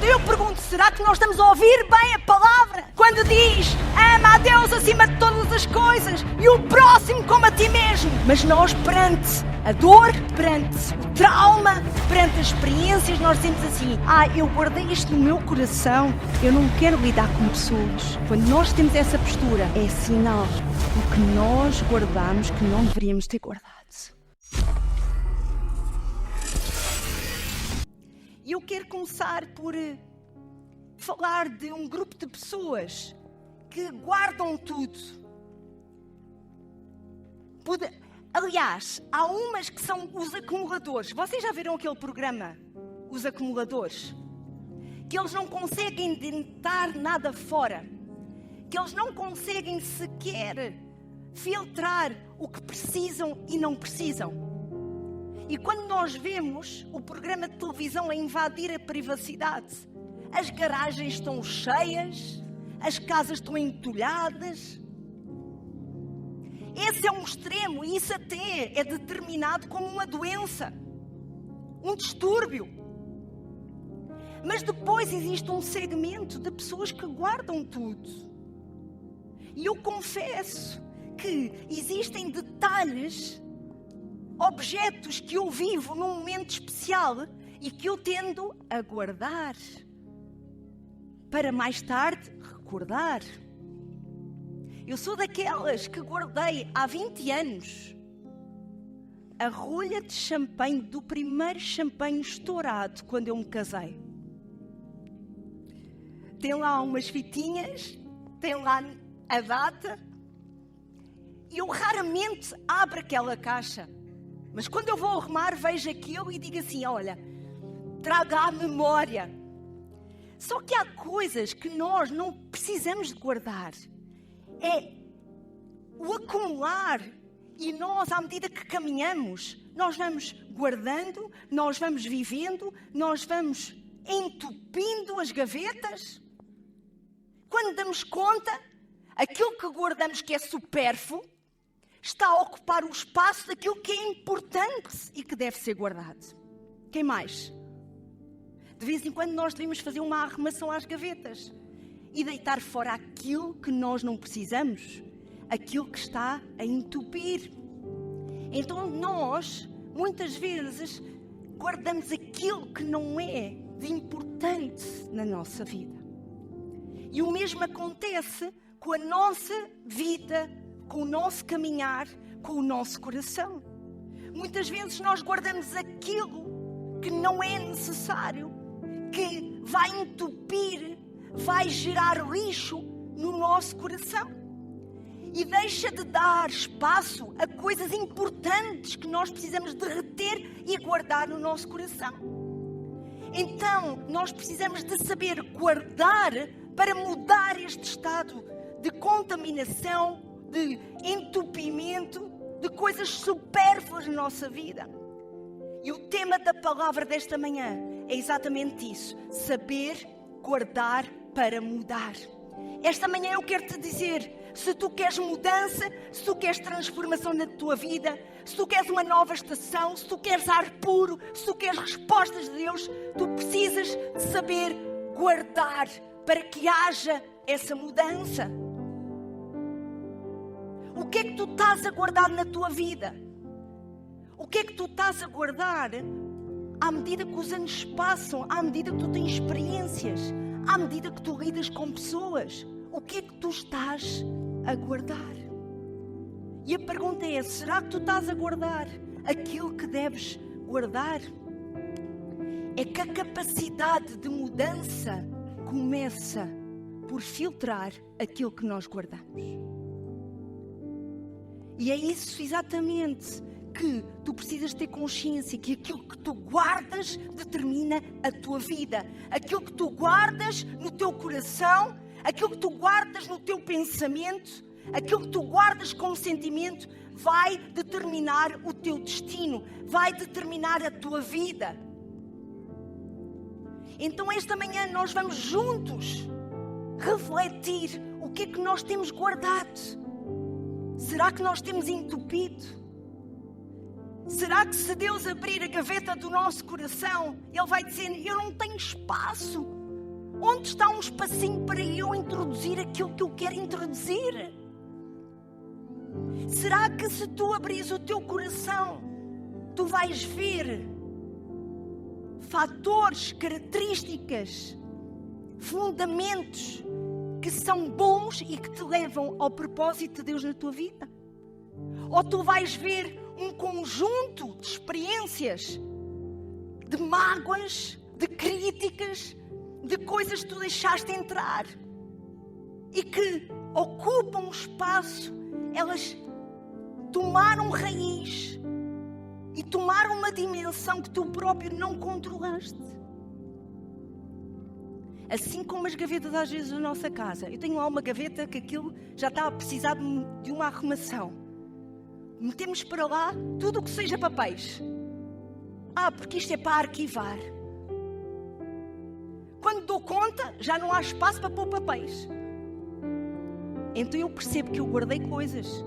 eu pergunto, será que nós estamos a ouvir bem a palavra? Quando diz, ama a Deus acima de todas as coisas e o próximo como a ti mesmo. Mas nós, perante a dor, perante o trauma, perante as experiências, nós dizemos assim, eu guardei isto no meu coração, eu não quero lidar com pessoas. Quando nós temos essa postura, é sinal do que nós guardamos que não deveríamos ter guardado. E eu quero começar por falar de um grupo de pessoas que guardam tudo. Aliás, há umas que são os acumuladores. Vocês já viram aquele programa, Os Acumuladores? Que eles não conseguem deitar nada fora. Que eles não conseguem sequer filtrar o que precisam e não precisam. E quando nós vemos o programa de televisão a invadir a privacidade, as garagens estão cheias, as casas estão entulhadas. Esse é um extremo e isso até é determinado como uma doença, um distúrbio. Mas depois existe um segmento de pessoas que guardam tudo. E eu confesso que existem detalhes, objetos que eu vivo num momento especial e que eu tendo a guardar para mais tarde recordar. Eu sou daquelas que guardei há 20 anos a rolha de champanhe do primeiro champanhe estourado quando eu me casei. Tem lá umas fitinhas, tem lá a data. E eu raramente abro aquela caixa. Mas quando eu vou arrumar, vejo aquilo e digo assim, olha, traga à memória. Só que há coisas que nós não precisamos de guardar. É o acumular. E nós, à medida que caminhamos, nós vamos guardando, nós vamos vivendo, nós vamos entupindo as gavetas. Quando damos conta, aquilo que guardamos que é supérfluo, está a ocupar o espaço daquilo que é importante e que deve ser guardado. Quem mais? De vez em quando nós devemos fazer uma arrumação às gavetas e deitar fora aquilo que nós não precisamos, aquilo que está a entupir. Então nós, muitas vezes, guardamos aquilo que não é de importante na nossa vida. E o mesmo acontece com a nossa vida, com o nosso caminhar, com o nosso coração. Muitas vezes nós guardamos aquilo que não é necessário, que vai entupir, vai gerar lixo no nosso coração. E deixa de dar espaço a coisas importantes que nós precisamos de reter e guardar no nosso coração. Então, nós precisamos de saber guardar para mudar este estado de contaminação, de entupimento, de coisas supérfluas na nossa vida. E o tema da palavra desta manhã é exatamente isso: saber guardar para mudar. Esta manhã eu quero te dizer, se tu queres mudança, se tu queres transformação na tua vida, se tu queres uma nova estação, se tu queres ar puro, se tu queres respostas de Deus, tu precisas de saber guardar para que haja essa mudança. O que é que tu estás a guardar na tua vida? O que é que tu estás a guardar à medida que os anos passam, à medida que tu tens experiências, à medida que tu lidas com pessoas? O que é que tu estás a guardar? E a pergunta é, será que tu estás a guardar aquilo que deves guardar? É que a capacidade de mudança começa por filtrar aquilo que nós guardamos. E é isso exatamente que tu precisas ter consciência, que aquilo que tu guardas determina a tua vida. Aquilo que tu guardas no teu coração, aquilo que tu guardas no teu pensamento, aquilo que tu guardas como sentimento, vai determinar o teu destino, vai determinar a tua vida. Então esta manhã nós vamos juntos refletir o que é que nós temos guardado. Será que nós temos entupido? Será que se Deus abrir a gaveta do nosso coração, Ele vai dizer, eu não tenho espaço Onde está um espacinho para eu introduzir aquilo que eu quero introduzir? Será que se tu abris o teu coração, tu vais ver fatores, características, fundamentos que são bons e que te levam ao propósito de Deus na tua vida? Ou tu vais ver um conjunto de experiências, de mágoas, de críticas, de coisas que tu deixaste entrar e que ocupam espaço, elas tomaram raiz e tomaram uma dimensão que tu próprio não controlaste. Assim como as gavetas às vezes da nossa casa. Eu tenho lá uma gaveta que aquilo já está a precisar de uma arrumação. Metemos para lá tudo o que seja papéis. Porque isto é para arquivar. Quando dou conta, já não há espaço para pôr papéis. Então eu percebo que eu guardei coisas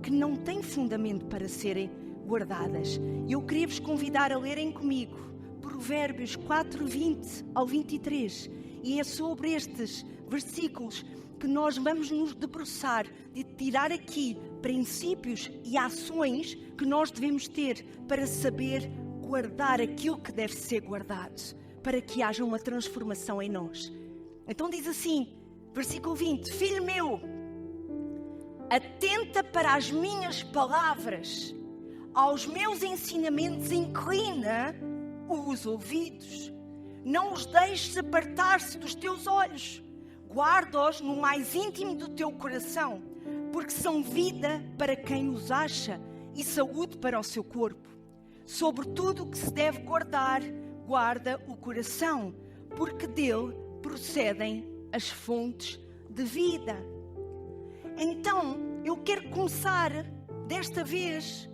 que não têm fundamento para serem guardadas. E eu queria vos convidar a lerem comigo Provérbios 4, 20 ao 23. E é sobre estes versículos que nós vamos nos debruçar, de tirar aqui princípios e ações que nós devemos ter para saber guardar aquilo que deve ser guardado, para que haja uma transformação em nós. Então diz assim, versículo 20: Filho meu, atenta para as minhas palavras, aos meus ensinamentos inclina os ouvidos, não os deixes apartar-se dos teus olhos, guarda-os no mais íntimo do teu coração, porque são vida para quem os acha e saúde para o seu corpo. Sobre tudo o que se deve guardar, guarda o coração, porque dele procedem as fontes de vida. Então, eu quero começar desta vez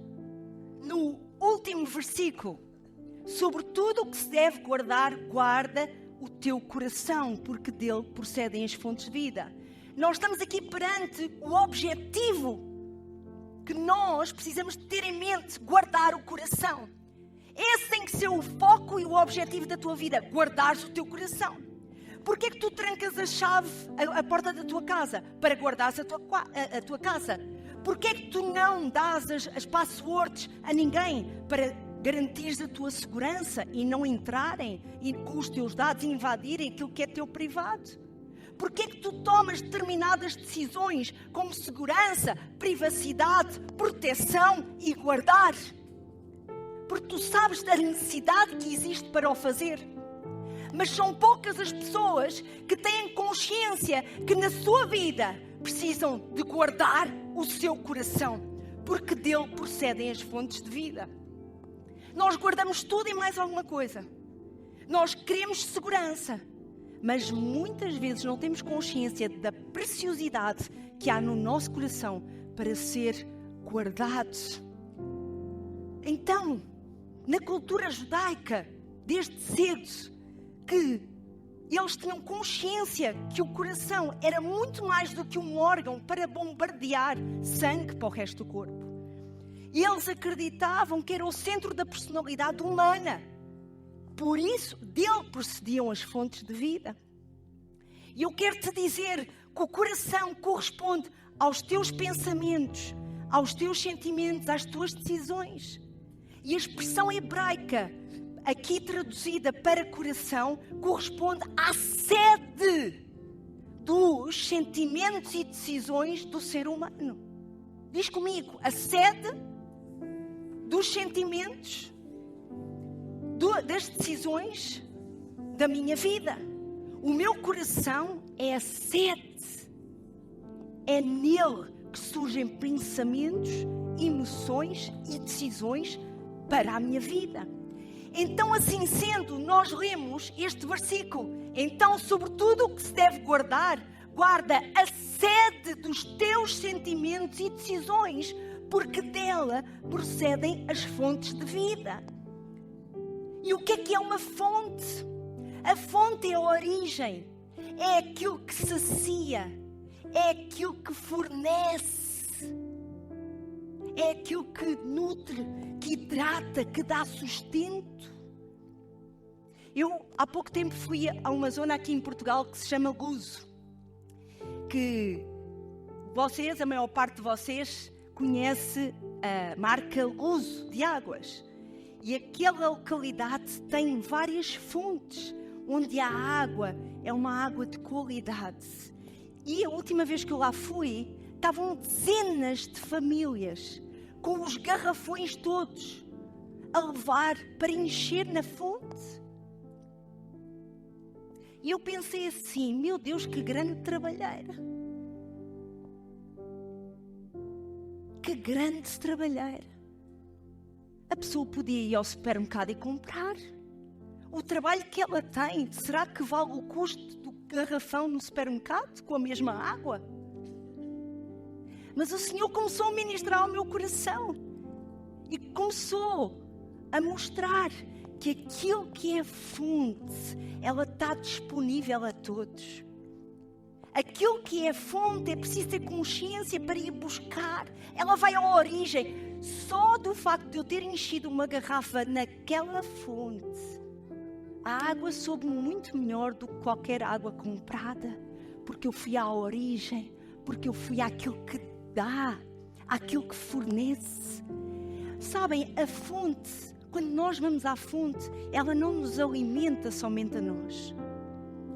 no último versículo. Sobre tudo o que se deve guardar, guarda o teu coração, porque dele procedem as fontes de vida. Nós estamos aqui perante o objetivo que nós precisamos ter em mente: guardar o coração. Esse tem que ser o foco e o objetivo da tua vida, guardares o teu coração. Porquê é que tu trancas a chave, a porta da tua casa? Para guardares a tua casa. Porquê é que tu não dás as passwords a ninguém? Para garantires a tua segurança e não entrarem e com os teus dados invadirem aquilo que é teu privado? Porquê é que tu tomas determinadas decisões como segurança, privacidade, proteção e guardar? Porque tu sabes da necessidade que existe para o fazer. Mas são poucas as pessoas que têm consciência que na sua vida precisam de guardar o seu coração, porque dele procedem as fontes de vida. Nós guardamos tudo e mais alguma coisa. Nós queremos segurança, mas muitas vezes não temos consciência da preciosidade que há no nosso coração para ser guardado. Então, na cultura judaica, desde cedo, que eles tinham consciência que o coração era muito mais do que um órgão para bombardear sangue para o resto do corpo. E eles acreditavam que era o centro da personalidade humana. Por isso, dele procediam as fontes de vida. E eu quero te dizer que o coração corresponde aos teus pensamentos, aos teus sentimentos, às tuas decisões. E a expressão hebraica, aqui traduzida para coração, corresponde à sede dos sentimentos e decisões do ser humano. Diz comigo, a sede dos sentimentos, das decisões da minha vida. O meu coração é a sede. É nele que surgem pensamentos, emoções e decisões para a minha vida. Então, assim sendo, nós lemos este versículo. Então, sobre tudo o que se deve guardar, guarda a sede dos teus sentimentos e decisões, porque dela procedem as fontes de vida. E o que é uma fonte? A fonte é a origem, é aquilo que sacia, é aquilo que fornece, é aquilo que nutre, que hidrata, que dá sustento. Eu, há pouco tempo, fui a uma zona aqui em Portugal que se chama Luso, que vocês, a maior parte de vocês, conhece a marca Luso de águas. E aquela localidade tem várias fontes, onde a água é uma água de qualidade. E a última vez que eu lá fui, estavam dezenas de famílias, com os garrafões todos, a levar para encher na fonte. E eu pensei assim, meu Deus, que grande trabalheira. Que grande trabalheira. A pessoa podia ir ao supermercado e comprar. O trabalho que ela tem, será que vale o custo do garrafão no supermercado com a mesma água? Mas o Senhor começou a ministrar ao meu coração e começou a mostrar que aquilo que é fonte, ela está disponível a todos. Aquilo que é fonte é preciso ter consciência para ir buscar. Ela vai à origem. Só do facto de eu ter enchido uma garrafa naquela fonte, a água soube muito melhor do que qualquer água comprada, porque eu fui à origem, porque eu fui àquilo que dá, àquilo que fornece. Sabem, a fonte, quando nós vamos à fonte, ela não nos alimenta somente a nós.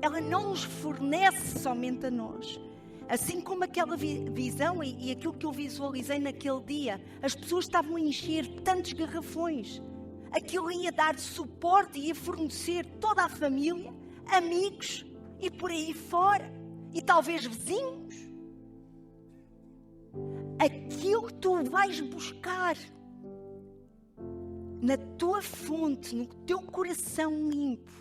Ela não nos fornece somente a nós. Assim como aquela visão e aquilo que eu visualizei naquele dia, as pessoas estavam a encher tantos garrafões. Aquilo ia dar suporte e ia fornecer toda a família, amigos e por aí fora. E talvez vizinhos. Aquilo que tu vais buscar na tua fonte, no teu coração limpo,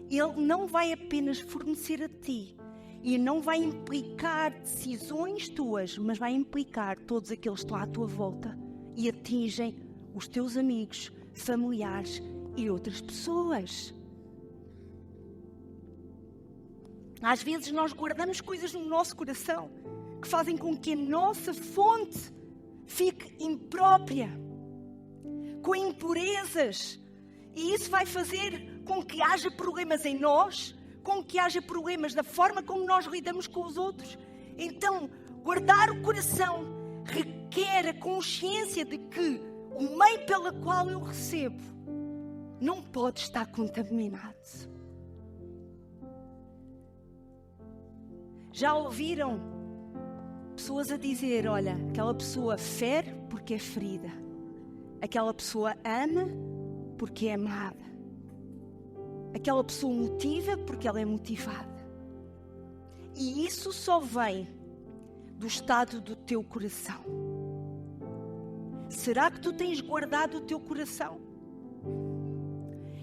ele não vai apenas fornecer a ti e não vai implicar decisões tuas, mas vai implicar todos aqueles que estão à tua volta e atingem os teus amigos, familiares e outras pessoas. Às vezes nós guardamos coisas no nosso coração que fazem com que a nossa fonte fique imprópria, com impurezas, e isso vai fazer com que haja problemas em nós, com que haja problemas da forma como nós lidamos com os outros. Então, guardar o coração requer a consciência de que o meio pelo qual eu recebo não pode estar contaminado. Já ouviram pessoas a dizer, olha, aquela pessoa fere porque é ferida. Aquela pessoa ama porque é amada. Aquela pessoa motiva porque ela é motivada. E isso só vem do estado do teu coração. Será que tu tens guardado o teu coração?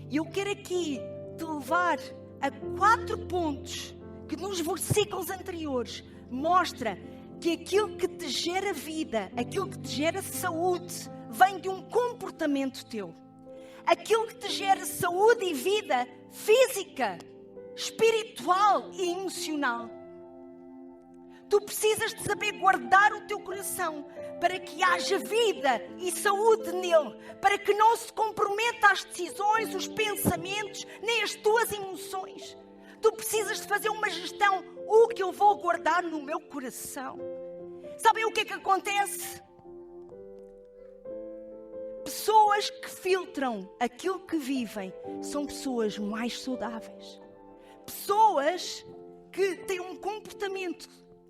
E eu quero aqui te levar a 4 pontos que nos versículos anteriores mostra que aquilo que te gera vida, aquilo que te gera saúde, vem de um comportamento teu. Aquilo que te gera saúde e vida física, espiritual e emocional. Tu precisas de saber guardar o teu coração para que haja vida e saúde nele, para que não se comprometa as decisões, os pensamentos, nem as tuas emoções. Tu precisas de fazer uma gestão. O que eu vou guardar no meu coração? Sabem o que é que acontece? Pessoas que filtram aquilo que vivem são pessoas mais saudáveis. Pessoas que têm um comportamento,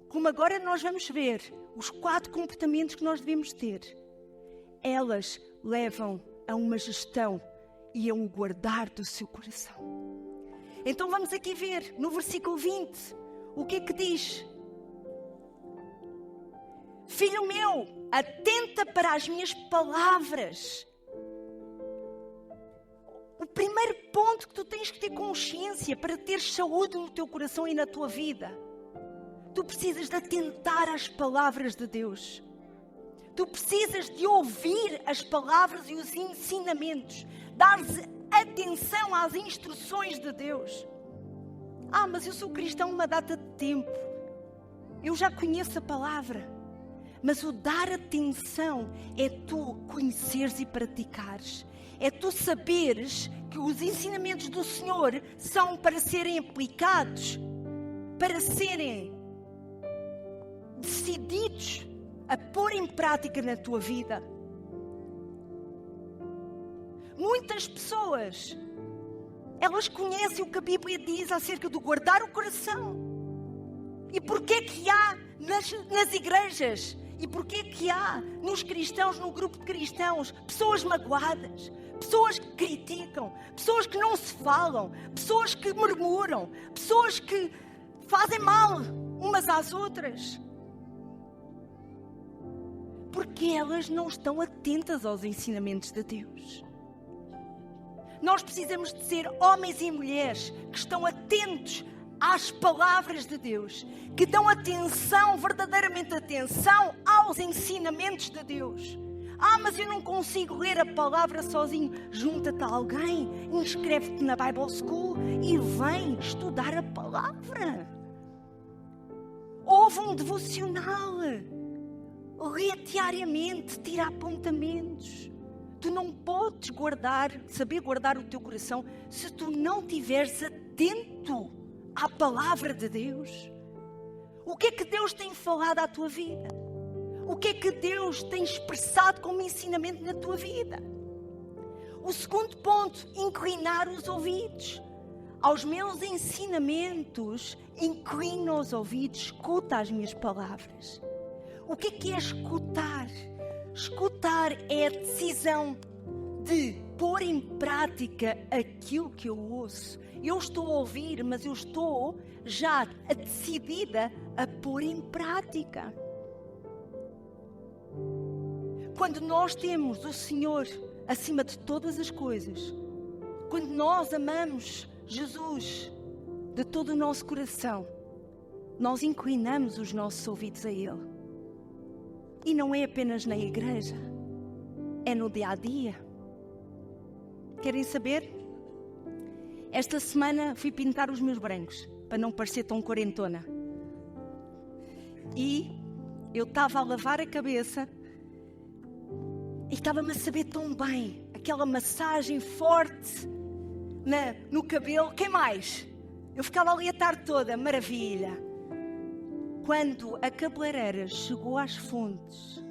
como agora nós vamos ver, os 4 comportamentos que nós devemos ter. Elas levam a uma gestão e a um guardar do seu coração. Então vamos aqui ver, no versículo 20, o que é que diz? Filho meu, atenta para as minhas palavras. O primeiro ponto que tu tens que ter consciência para ter saúde no teu coração e na tua vida. Tu precisas de atentar às palavras de Deus. Tu precisas de ouvir as palavras e os ensinamentos. Dar atenção às instruções de Deus. Mas eu sou cristão uma data de tempo. Eu já conheço a palavra. Mas o dar atenção é tu conheceres e praticares. É tu saberes que os ensinamentos do Senhor são para serem aplicados, para serem decididos a pôr em prática na tua vida. Muitas pessoas, elas conhecem o que a Bíblia diz acerca do guardar o coração. E porquê que há nas igrejas, e porquê que há nos cristãos, no grupo de cristãos, pessoas magoadas, pessoas que criticam, pessoas que não se falam, pessoas que murmuram, pessoas que fazem mal umas às outras? Porque elas não estão atentas aos ensinamentos de Deus. Nós precisamos de ser homens e mulheres que estão atentos às palavras de Deus, que dão atenção, verdadeiramente atenção aos ensinamentos de Deus. Mas eu não consigo ler a palavra sozinho. Junta-te a alguém, inscreve-te na Bible School e vem estudar a palavra. Ouve um devocional. Lê diariamente, tira apontamentos. Tu não podes saber guardar o teu coração se tu não estiveres atento à palavra de Deus. O que é que Deus tem falado à tua vida? O que é que Deus tem expressado como ensinamento na tua vida? O segundo ponto, inclinar os ouvidos. Aos meus ensinamentos, inclina os ouvidos, escuta as minhas palavras. O que é escutar? Escutar é a decisão de pôr em prática aquilo que eu ouço. Eu estou a ouvir, mas eu estou já decidida a pôr em prática. Quando nós temos o Senhor acima de todas as coisas, quando nós amamos Jesus de todo o nosso coração, nós inclinamos os nossos ouvidos a Ele. E não é apenas na igreja, é no dia a dia. Querem saber? Esta semana fui pintar os meus brancos, para não parecer tão quarentona. E eu estava a lavar a cabeça e estava-me a saber tão bem. Aquela massagem forte no cabelo. Quem mais? Eu ficava ali a tarde toda, maravilha. Quando a cabeleireira chegou às fontes,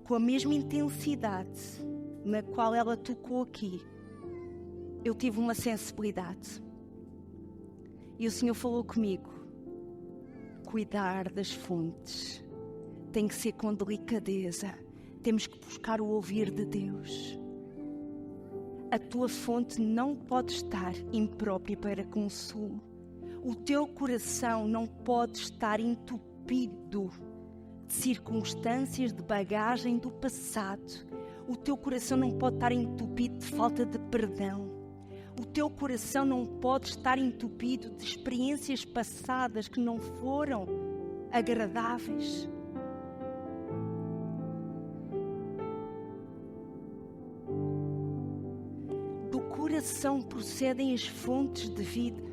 com a mesma intensidade na qual ela tocou aqui, eu tive uma sensibilidade. E o Senhor falou comigo: cuidar das fontes tem que ser com delicadeza. Temos que buscar o ouvir de Deus. A tua fonte não pode estar imprópria para consumo. O teu coração não pode estar entupido de circunstâncias, de bagagem do passado. O teu coração não pode estar entupido de falta de perdão. O teu coração não pode estar entupido de experiências passadas que não foram agradáveis. Do coração procedem as fontes de vida.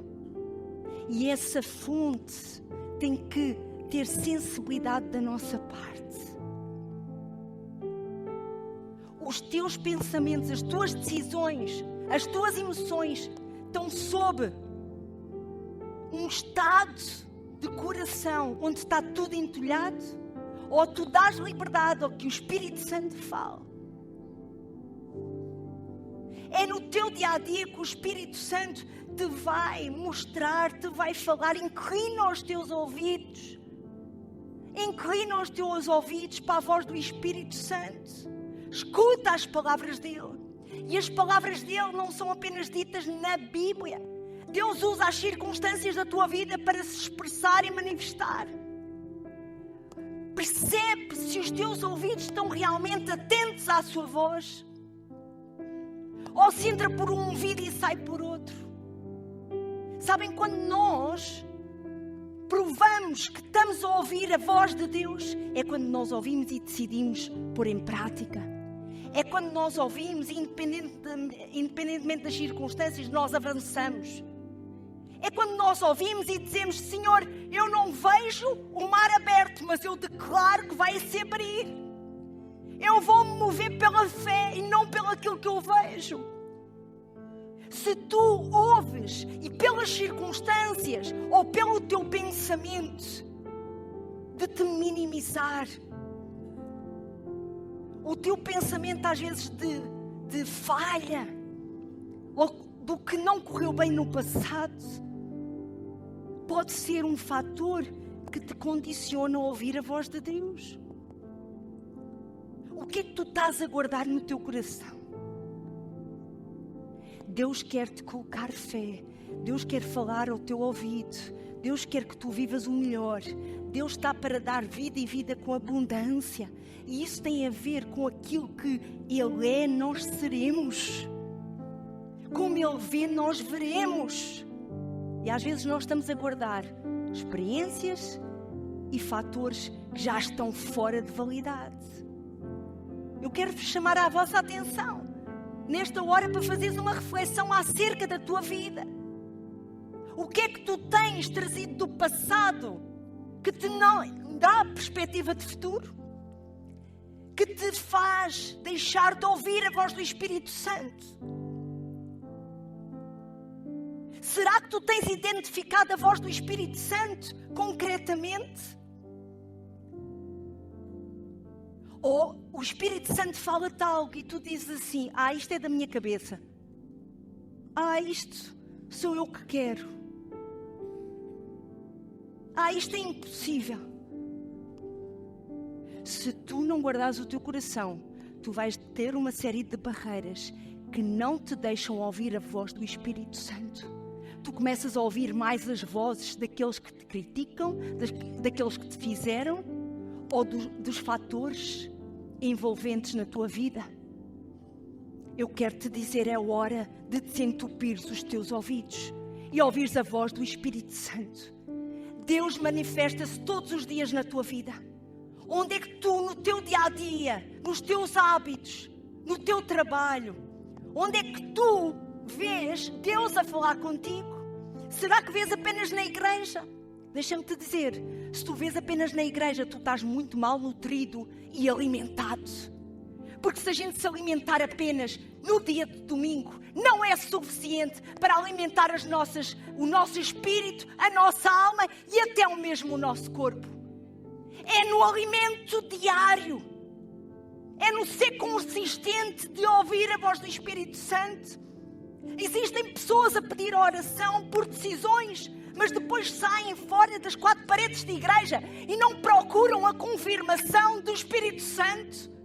E essa fonte tem que ter sensibilidade da nossa parte. Os teus pensamentos, as tuas decisões, as tuas emoções estão sob um estado de coração onde está tudo entulhado, ou tu dás liberdade ao que o Espírito Santo fala. É no teu dia-a-dia que o Espírito Santo te vai mostrar, te vai falar. Inclina os teus ouvidos. Inclina os teus ouvidos para a voz do Espírito Santo. Escuta as palavras dele. E as palavras dele não são apenas ditas na Bíblia. Deus usa as circunstâncias da tua vida para se expressar e manifestar. Percebe se os teus ouvidos estão realmente atentos à sua voz. Ou se entra por um ouvido e sai por outro. Sabem, quando nós provamos que estamos a ouvir a voz de Deus, é quando nós ouvimos e decidimos pôr em prática. É quando nós ouvimos, independentemente das circunstâncias, nós avançamos. É quando nós ouvimos e dizemos: Senhor, eu não vejo o mar aberto, mas eu declaro que vai se abrir. Eu vou me mover pela fé e não pelo aquilo que eu vejo. Se tu ouves e pelas circunstâncias ou pelo teu pensamento de te minimizar, o teu pensamento às vezes de falha, ou do que não correu bem no passado, pode ser um fator que te condiciona a ouvir a voz de Deus. O que é que tu estás a guardar no teu coração? Deus quer te colocar fé. Deus quer falar ao teu ouvido. Deus quer que tu vivas o melhor. Deus está para dar vida e vida com abundância. E isso tem a ver com aquilo que Ele é, nós seremos. Como Ele vê, nós veremos. E às vezes nós estamos a guardar experiências e fatores que já estão fora de validade. Eu quero-vos chamar a vossa atenção nesta hora para fazeres uma reflexão acerca da tua vida. O que é que tu tens trazido do passado que te não dá perspectiva de futuro? Que te faz deixar de ouvir a voz do Espírito Santo? Será que tu tens identificado a voz do Espírito Santo concretamente? Ou o Espírito Santo fala-te algo e tu dizes assim: isto é da minha cabeça. Isto sou eu que quero. Isto é impossível. Se tu não guardares o teu coração, tu vais ter uma série de barreiras que não te deixam ouvir a voz do Espírito Santo. Tu começas a ouvir mais as vozes daqueles que te criticam, daqueles que te fizeram, ou dos fatores envolventes na tua vida. Eu quero te dizer, é hora de desentupires os teus ouvidos e ouvires a voz do Espírito Santo. Deus manifesta-se todos os dias na tua vida. Onde é que tu, no teu dia-a-dia, nos teus hábitos, no teu trabalho, onde é que tu vês Deus a falar contigo? Será que vês apenas na igreja? Deixa-me te dizer, se tu vês apenas na igreja, tu estás muito mal nutrido e alimentado. Porque se a gente se alimentar apenas no dia de domingo, não é suficiente para alimentar o nosso espírito, a nossa alma e até mesmo o nosso corpo. É no alimento diário. É no ser consistente de ouvir a voz do Espírito Santo. Existem pessoas a pedir oração por decisões, mas depois saem fora das 4 paredes de igreja e não procuram a confirmação do Espírito Santo.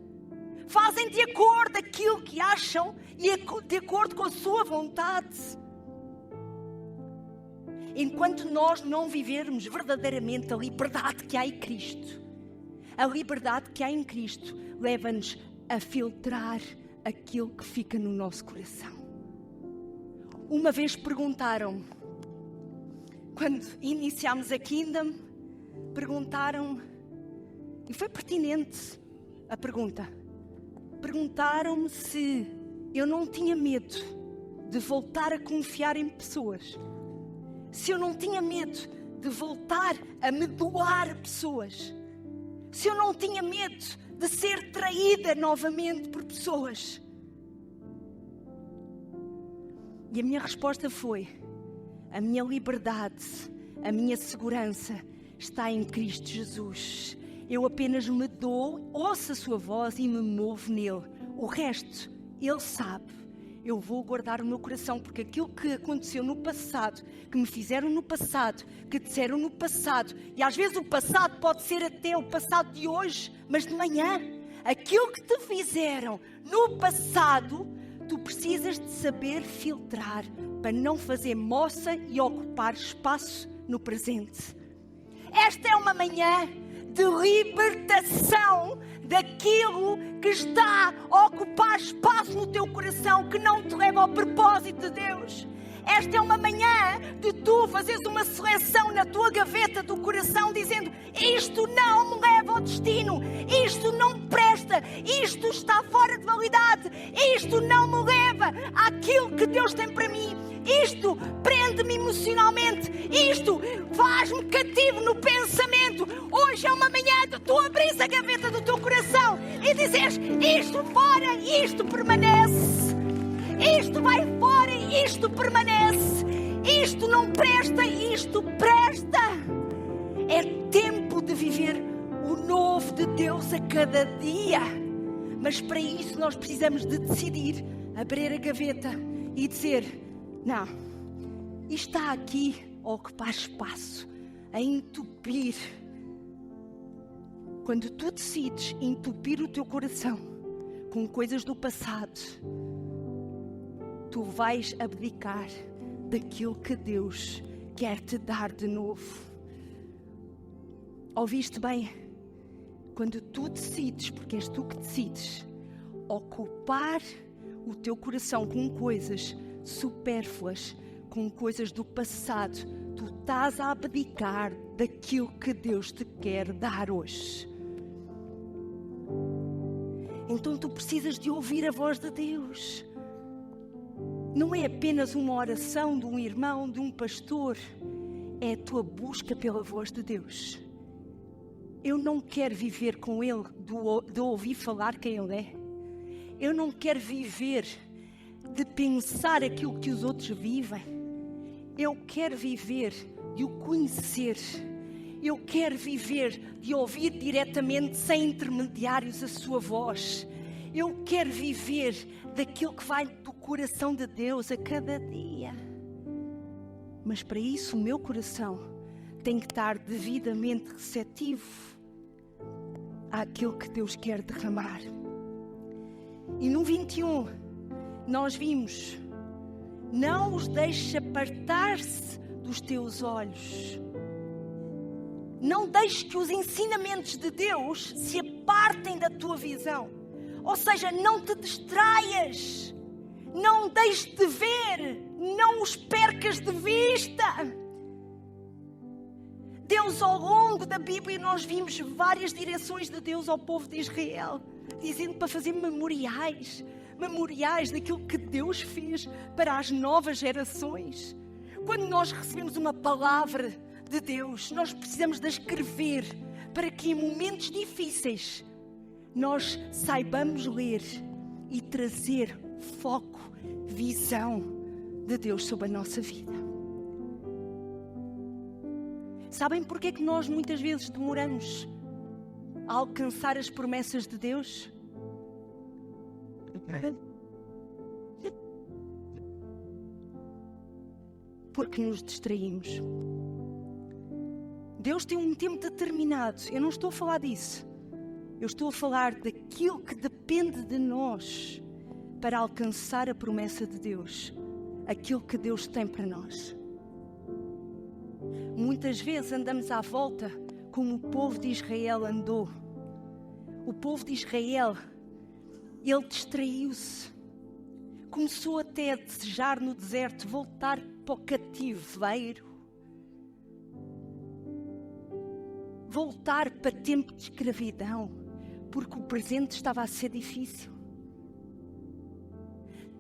Fazem de acordo com aquilo que acham e de acordo com a sua vontade. Enquanto nós não vivermos verdadeiramente a liberdade que há em Cristo, a liberdade que há em Cristo leva-nos a filtrar aquilo que fica no nosso coração. Uma vez perguntaram, quando iniciámos a Kingdom, perguntaram, e foi pertinente a pergunta, perguntaram-me se eu não tinha medo de voltar a confiar em pessoas, se eu não tinha medo de voltar a me doar a pessoas, se eu não tinha medo de ser traída novamente por pessoas. E a minha resposta foi: a minha liberdade, a minha segurança está em Cristo Jesus. Eu apenas me dou, ouço a sua voz e me movo nele. O resto, Ele sabe. Eu vou guardar o meu coração, porque aquilo que aconteceu no passado, que me fizeram no passado, que disseram no passado, e às vezes o passado pode ser até o passado de hoje, mas de manhã, aquilo que te fizeram no passado, tu precisas de saber filtrar para não fazer moça e ocupar espaço no presente. Esta é uma manhã de libertação daquilo que está a ocupar espaço no teu coração, que não te leva ao propósito de Deus. Esta é uma manhã de tu fazeres uma seleção na tua gaveta do coração, dizendo: isto não me leva ao destino, isto não presta, isto está fora de validade, isto não me leva àquilo que Deus tem para mim, isto prende-me emocionalmente, isto faz-me cativo no pensamento. Hoje é uma manhã de tu abrir a gaveta do teu coração e e dizeres: isto fora, isto permanece. Isto vai fora, isto permanece. Isto não presta, isto presta. É tempo de viver o novo de Deus a cada dia. Mas para isso nós precisamos de decidir abrir a gaveta e dizer: não, isto está aqui a ocupar espaço, a entupir. Quando tu decides entupir o teu coração com coisas do passado, tu vais abdicar daquilo que Deus quer te dar de novo. Ouviste bem? Quando tu decides, porque és tu que decides, ocupar o teu coração com coisas supérfluas, com coisas do passado, tu estás a abdicar daquilo que Deus te quer dar hoje. Então tu precisas de ouvir a voz de Deus. Não é apenas uma oração de um irmão, de um pastor. É a tua busca pela voz de Deus. Eu não quero viver com Ele de ouvir falar quem Ele é. Eu não quero viver de pensar aquilo que os outros vivem. Eu quero viver de o conhecer. Eu quero viver de ouvir diretamente, sem intermediários, a sua voz. Eu quero viver daquilo que vai do coração de Deus a cada dia. Mas para isso o meu coração tem que estar devidamente receptivo àquilo que Deus quer derramar. E no 21 nós vimos: não os deixes apartar-se dos teus olhos. Não deixes que os ensinamentos de Deus se apartem da tua visão. Ou seja, não te distraias. Não deixes de ver. Não os percas de vista. Deus, ao longo da Bíblia, nós vimos várias direções de Deus ao povo de Israel, dizendo para fazer memoriais daquilo que Deus fez para as novas gerações. Quando nós recebemos uma palavra de Deus, nós precisamos de escrever para que em momentos difíceis nós saibamos ler e trazer foco, visão de Deus sobre a nossa vida. Sabem porque é que nós muitas vezes demoramos a alcançar as promessas de Deus? Porque nos distraímos. Deus tem um tempo determinado. Eu não estou a falar disso. Eu estou a falar daquilo que depende de nós para alcançar a promessa de Deus. Aquilo que Deus tem para nós. Muitas vezes andamos à volta como o povo de Israel andou. O povo de Israel, ele distraiu-se. Começou até a desejar no deserto voltar para o cativeiro. Voltar para tempo de escravidão, porque o presente estava a ser difícil.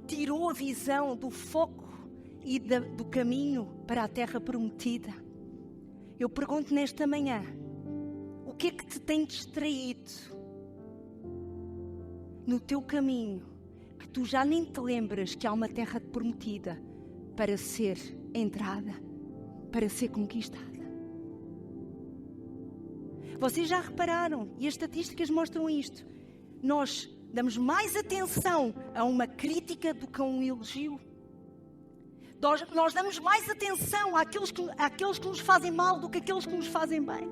Tirou a visão do foco e do caminho para a terra prometida. Eu pergunto nesta manhã, o que é que te tem distraído no teu caminho, que tu já nem te lembras que há uma terra prometida para ser entrada, para ser conquistada? Vocês já repararam, e as estatísticas mostram isto, nós damos mais atenção a uma crítica do que a um elogio. Nós damos mais atenção àqueles que nos fazem mal do que àqueles que nos fazem bem.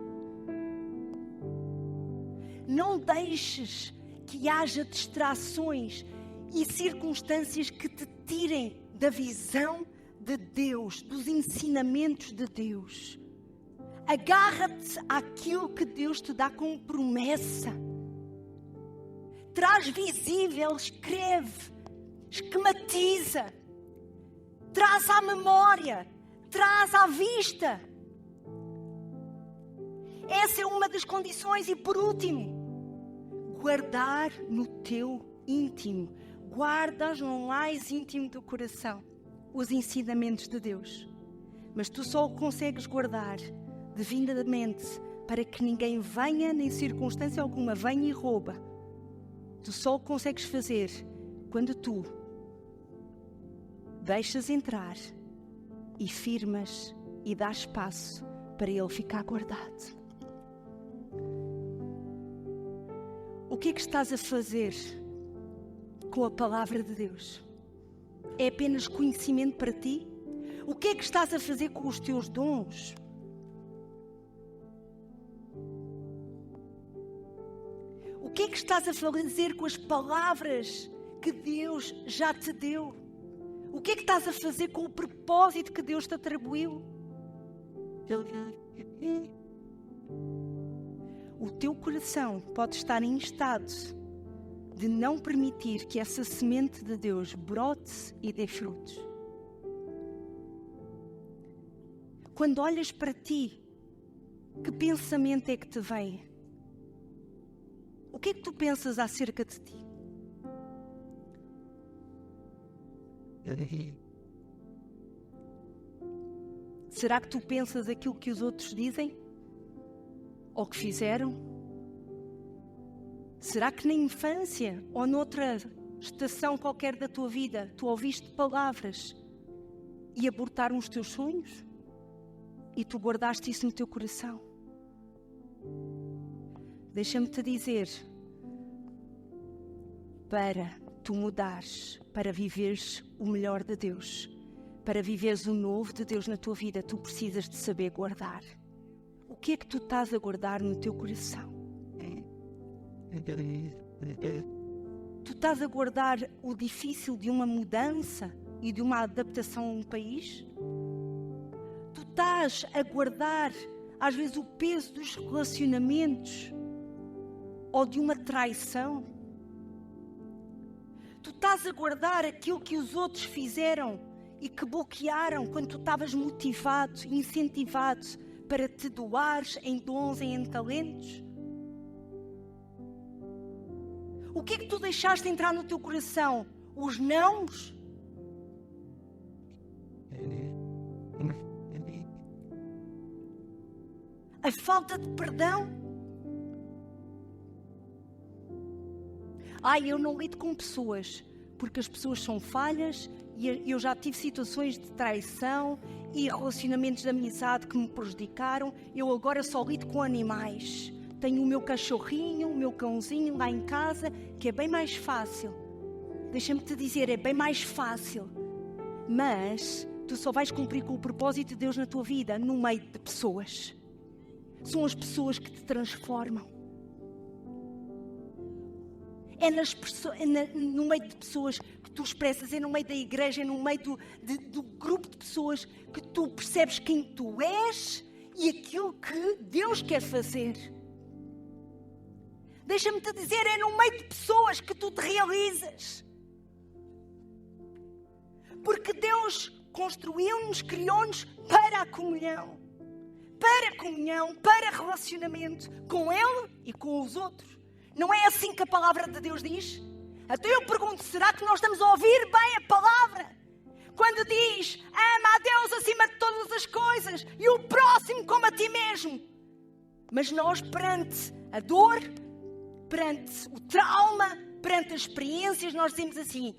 Não deixes que haja distrações e circunstâncias que te tirem da visão de Deus, dos ensinamentos de Deus. Agarra-te àquilo que Deus te dá como promessa. Traz visível, escreve, esquematiza, traz à memória, traz à vista. Essa é uma das condições. E por último, guardar no teu íntimo, guardas no mais íntimo do coração os ensinamentos de Deus. Mas tu só o consegues guardar devidamente para que ninguém venha, nem circunstância alguma, venha e rouba Tu só o consegues fazer quando tu deixas entrar e firmas e dás espaço para ele ficar guardado. O que é que estás a fazer com a palavra de Deus? É apenas conhecimento para ti? O que é que estás a fazer com os teus dons? O que é que estás a fazer com as palavras que Deus já te deu? O que é que estás a fazer com o propósito que Deus te atribuiu? O teu coração pode estar em estado de não permitir que essa semente de Deus brote e dê frutos. Quando olhas para ti, que pensamento é que te vem? O que é que tu pensas acerca de ti? Será que tu pensas aquilo que os outros dizem? Ou que fizeram? Será que na infância ou noutra estação qualquer da tua vida tu ouviste palavras e abortaram os teus sonhos? E tu guardaste isso no teu coração? Deixa-me te dizer, para tu mudares, para viveres o melhor de Deus, para viveres o novo de Deus na tua vida, tu precisas de saber guardar. O que é que tu estás a guardar no teu coração? Tu estás a guardar o difícil de uma mudança e de uma adaptação a um país? Tu estás a guardar, às vezes, o peso dos relacionamentos ou de uma traição? Tu estás a guardar aquilo que os outros fizeram e que bloquearam quando tu estavas motivado, incentivado para te doares em dons e em talentos? O que é que tu deixaste entrar no teu coração? Os nãos? A falta de perdão? Eu não lido com pessoas, porque as pessoas são falhas e eu já tive situações de traição e relacionamentos de amizade que me prejudicaram. Eu agora só lido com animais. Tenho o meu cachorrinho, o meu cãozinho lá em casa, que é bem mais fácil. Deixa-me te dizer, é bem mais fácil. Mas tu só vais cumprir com o propósito de Deus na tua vida no meio de pessoas. São as pessoas que te transformam. É no meio de pessoas que tu expressas, é no meio da igreja, é no meio do grupo de pessoas que tu percebes quem tu és e aquilo que Deus quer fazer. Deixa-me te dizer, é no meio de pessoas que tu te realizas. Porque Deus construiu-nos, criou-nos para a comunhão. Para a comunhão, para relacionamento com Ele e com os outros. Não é assim que a palavra de Deus diz? Então eu pergunto, será que nós estamos a ouvir bem a palavra? Quando diz, ama a Deus acima de todas as coisas e o próximo como a ti mesmo. Mas nós, perante a dor, perante o trauma, perante as experiências, nós dizemos assim,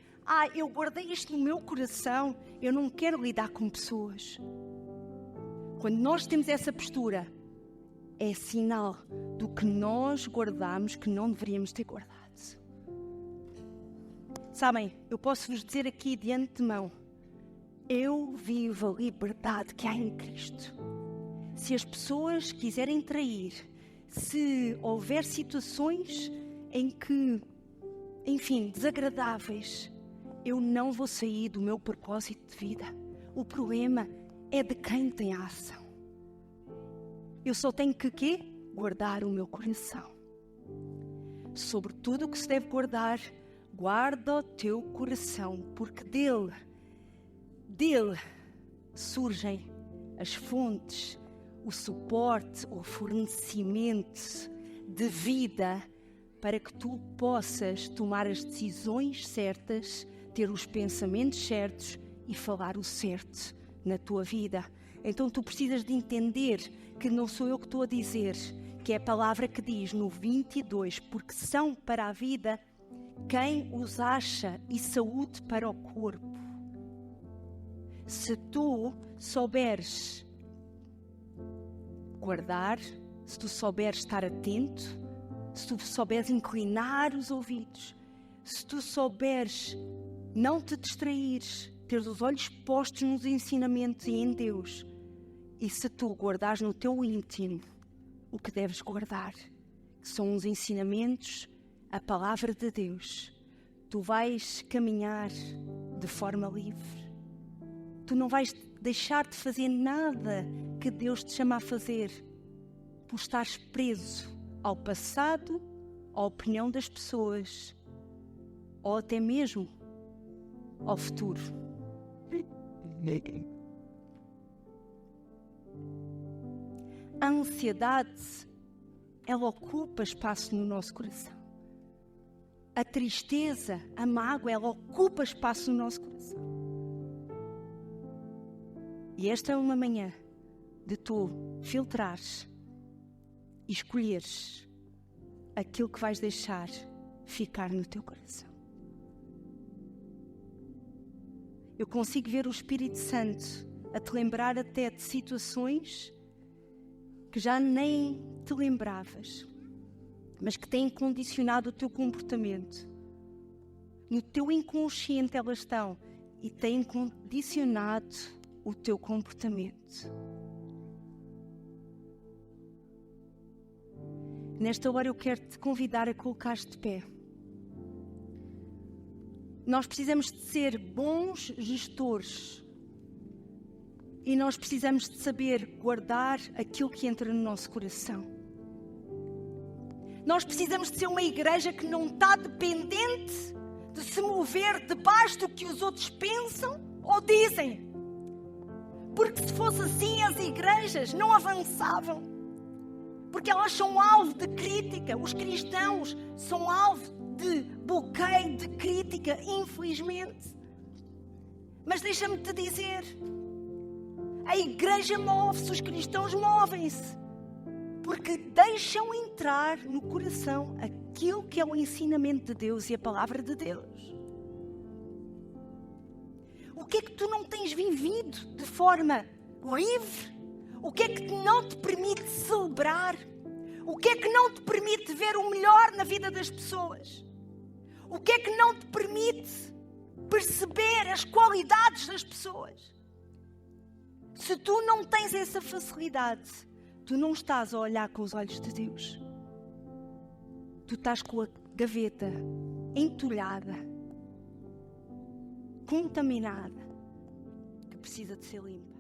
eu guardei isto no meu coração, eu não quero lidar com pessoas. Quando nós temos essa postura, é sinal do que nós guardamos que não deveríamos ter guardado. Sabem, eu posso vos dizer aqui de antemão, eu vivo a liberdade que há em Cristo. Se as pessoas quiserem trair, se houver situações em que, enfim, desagradáveis, eu não vou sair do meu propósito de vida. O problema é de quem tem a ação. Eu só tenho que quê? Guardar o meu coração. Sobre tudo o que se deve guardar, guarda o teu coração, porque dele surgem as fontes, o suporte, o fornecimento de vida para que tu possas tomar as decisões certas, ter os pensamentos certos e falar o certo na tua vida. Então tu precisas de entender que não sou eu que estou a dizer, que é a palavra que diz no 22, porque são para a vida quem os acha e saúde para o corpo. Se tu souberes guardar, se tu souberes estar atento, se tu souberes inclinar os ouvidos, se tu souberes não te distraires, ter os olhos postos nos ensinamentos e em Deus, e se tu guardares no teu íntimo o que deves guardar, que são os ensinamentos, a palavra de Deus, tu vais caminhar de forma livre. Tu não vais deixar de fazer nada que Deus te chama a fazer, por estares preso ao passado, à opinião das pessoas, ou até mesmo ao futuro. A ansiedade, ela ocupa espaço no nosso coração. A tristeza, a mágoa, ela ocupa espaço no nosso coração. E esta é uma manhã de tu filtrares e escolheres aquilo que vais deixar ficar no teu coração. Eu consigo ver o Espírito Santo a te lembrar até de situações que já nem te lembravas, mas que têm condicionado o teu comportamento. No teu inconsciente elas estão e têm condicionado o teu comportamento. Nesta hora eu quero te convidar a colocar-te de pé. Nós precisamos de ser bons gestores e nós precisamos de saber guardar aquilo que entra no nosso coração. Nós precisamos de ser uma igreja que não está dependente de se mover debaixo do que os outros pensam ou dizem. Porque se fosse assim, as igrejas não avançavam. Porque elas são alvo de crítica. Os cristãos são alvo de bloqueio, de crítica, infelizmente. Mas deixa-me te dizer, a igreja move-se, os cristãos movem-se, porque deixam entrar no coração aquilo que é o ensinamento de Deus e a palavra de Deus. O que é que tu não tens vivido de forma livre? O que é que não te permite celebrar? O que é que não te permite ver o melhor na vida das pessoas? O que é que não te permite perceber as qualidades das pessoas? Se tu não tens essa facilidade, tu não estás a olhar com os olhos de Deus. Tu estás com a gaveta entulhada, contaminada, que precisa de ser limpa.